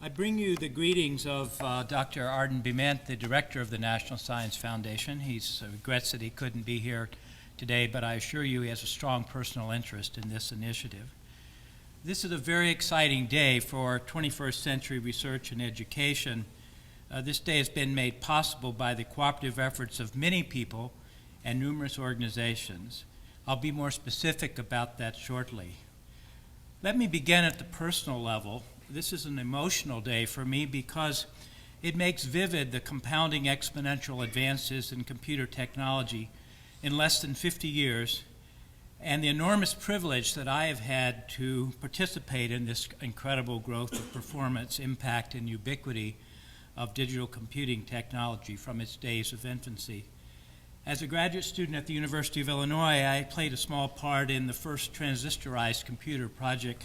I bring you the greetings of Dr. Arden Biment, the director of the National Science Foundation. He regrets that he couldn't be here today, but I assure you he has a strong personal interest in this initiative. This is a very exciting day for 21st century research and education. This day has been made possible by the cooperative efforts of many people and numerous organizations. I'll be more specific about that shortly. Let me begin at the personal level. This is an emotional day for me because it makes vivid the compounding exponential advances in computer technology in less than 50 years and the enormous privilege that I have had to participate in this incredible growth of performance, impact, and ubiquity of digital computing technology from its days of infancy. As a graduate student at the University of Illinois, I played a small part in the first transistorized computer project,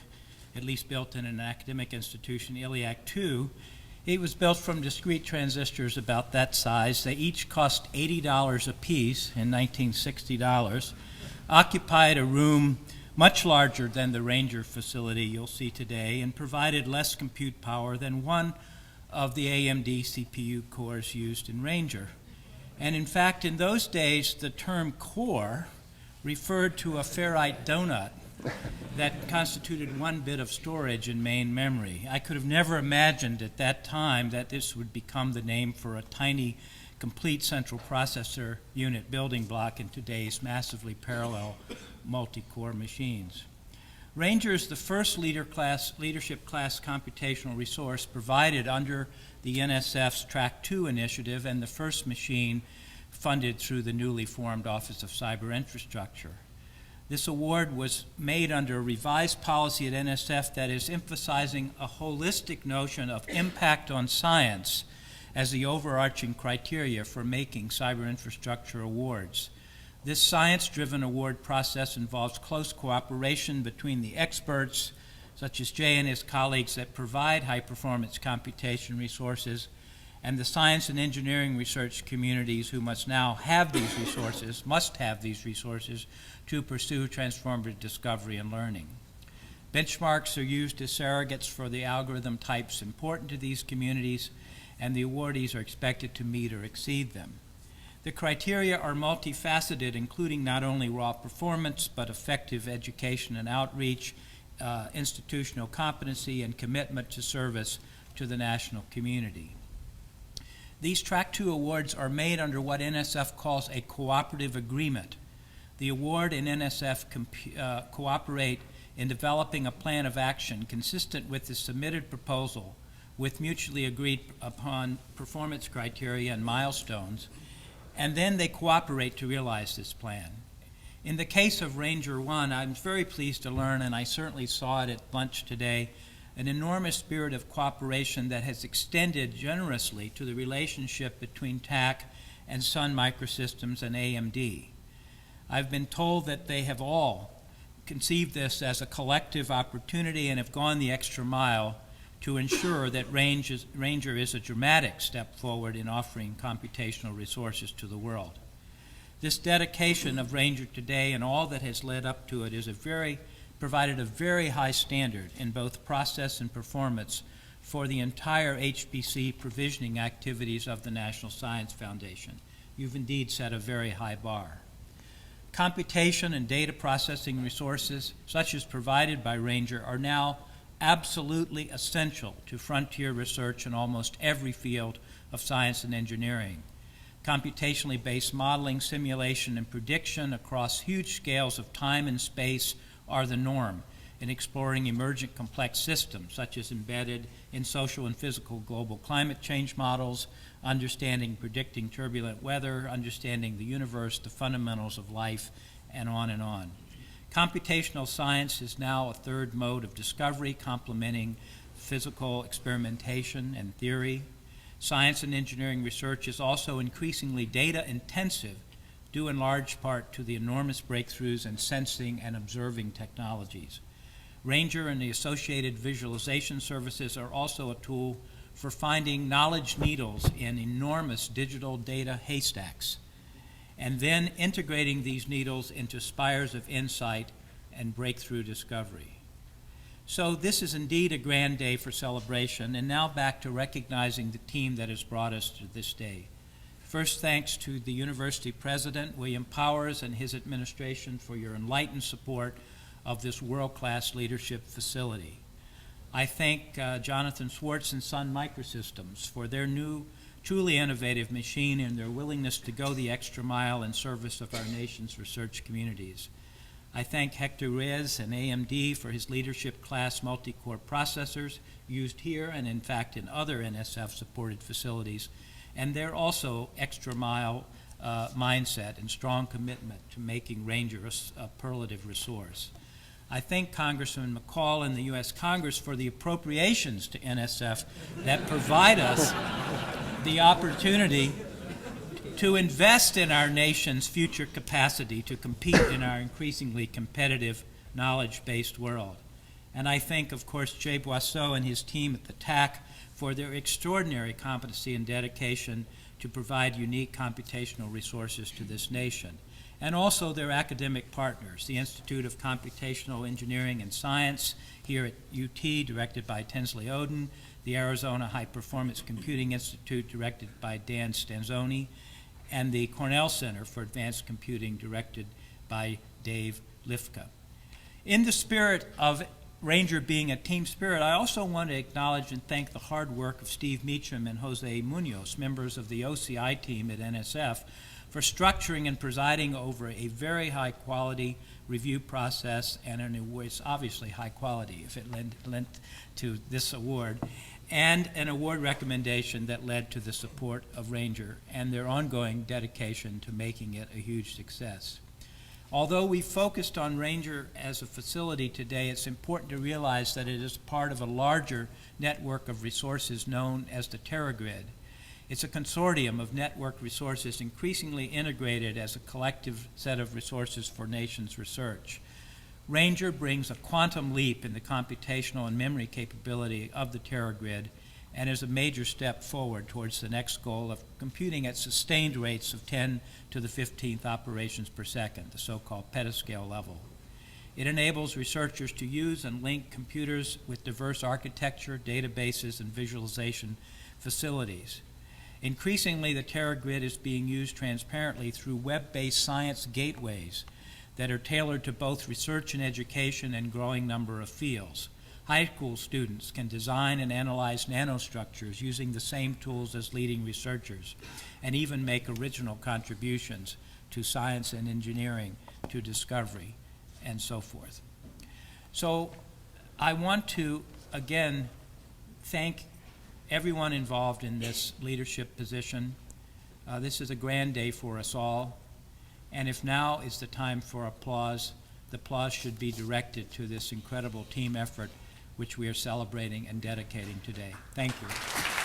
at least built in an academic institution, TACC II. It was built from discrete transistors about that size. They each cost $80 a piece in $1960, occupied a room much larger than the Ranger facility you'll see today, and provided less compute power than one of the AMD CPU cores used in Ranger. And in fact, in those days, the term core referred to a ferrite donut that constituted 1 bit of storage in main memory. I could have never imagined at that time that this would become the name for a tiny, complete central processor unit building block in today's massively parallel multi-core machines. Ranger is the first leadership class computational resource provided under the NSF's TACC II initiative and the first machine funded through the newly formed Office of Cyberinfrastructure. This award was made under a revised policy at NSF that is emphasizing a holistic notion of impact on science as the overarching criteria for making cyberinfrastructure awards. This science-driven award process involves close cooperation between the experts, such as Jay and his colleagues that provide high-performance computation resources, and the science and engineering research communities who must have these resources to pursue transformative discovery and learning. Benchmarks are used as surrogates for the algorithm types important to these communities, and the awardees are expected to meet or exceed them. The criteria are multifaceted, including not only raw performance, but effective education and outreach, institutional competency, and commitment to service to the national community. These TACC II awards are made under what NSF calls a cooperative agreement. The award and NSF cooperate in developing a plan of action consistent with the submitted proposal with mutually agreed upon performance criteria and milestones, and then they cooperate to realize this plan. In the case of Ranger 1, I'm very pleased to learn, and I certainly saw it at lunch today, an enormous spirit of cooperation that has extended generously to the relationship between TACC and Sun Microsystems and AMD. I've been told that they have all conceived this as a collective opportunity and have gone the extra mile to ensure that Ranger is a dramatic step forward in offering computational resources to the world. This dedication of Ranger today and all that has led up to it is provided a very high standard in both process and performance for the entire HPC provisioning activities of the National Science Foundation. You've indeed set a very high bar. Computation and data processing resources, such as provided by Ranger, are now absolutely essential to frontier research in almost every field of science and engineering. Computationally based modeling, simulation, and prediction across huge scales of time and space are the norm in exploring emergent complex systems, such as embedded in social and physical global climate change models, understanding predicting turbulent weather, understanding the universe, the fundamentals of life, and on and on. Computational science is now a third mode of discovery, complementing physical experimentation and theory. Science and engineering research is also increasingly data-intensive, due in large part to the enormous breakthroughs in sensing and observing technologies. Ranger and the associated visualization services are also a tool for finding knowledge needles in enormous digital data haystacks, and then integrating these needles into spires of insight and breakthrough discovery. So this is indeed a grand day for celebration, and now back to recognizing the team that has brought us to this day. First, thanks to the University President, William Powers, and his administration for your enlightened support of this world-class leadership facility. I thank Jonathan Swartz and Sun Microsystems for their new, truly innovative machine and their willingness to go the extra mile in service of our nation's research communities. I thank Hector Reyes and AMD for his leadership class multi-core processors used here and in fact in other NSF-supported facilities, and their also extra mile mindset and strong commitment to making Ranger a superlative resource. I thank Congressman McCall and the U.S. Congress for the appropriations to NSF that provide us the opportunity to invest in our nation's future capacity to compete in our increasingly competitive, knowledge-based world. And I thank, of course, Jay Boisseau and his team at the TACC for their extraordinary competency and dedication to provide unique computational resources to this nation, and also their academic partners, the Institute of Computational Engineering and Science here at UT, directed by Tinsley Oden, the Arizona High Performance Computing Institute, directed by Dan Stanzoni, and the Cornell Center for Advanced Computing, directed by Dave Lifka. In the spirit of Ranger being a team spirit, I also want to acknowledge and thank the hard work of Steve Meacham and Jose Munoz, members of the OCI team at NSF, for structuring and presiding over a very high-quality review process, and it's obviously high quality if it lent to this award, and an award recommendation that led to the support of Ranger and their ongoing dedication to making it a huge success. Although we focused on Ranger as a facility today, it's important to realize that it is part of a larger network of resources known as the TerraGrid. It's a consortium of network resources increasingly integrated as a collective set of resources for nation's research. Ranger brings a quantum leap in the computational and memory capability of the TerraGrid and is a major step forward towards the next goal of computing at sustained rates of 10 to the 15th operations per second, the so-called petascale level. It enables researchers to use and link computers with diverse architecture, databases, and visualization facilities. Increasingly, the TerraGrid is being used transparently through web-based science gateways that are tailored to both research and education and growing number of fields. High school students can design and analyze nanostructures using the same tools as leading researchers, and even make original contributions to science and engineering, to discovery, and so forth. So I want to, again, thank everyone involved in this leadership position. This is a grand day for us all, and if now is the time for applause, the applause should be directed to this incredible team effort which we are celebrating and dedicating today. Thank you.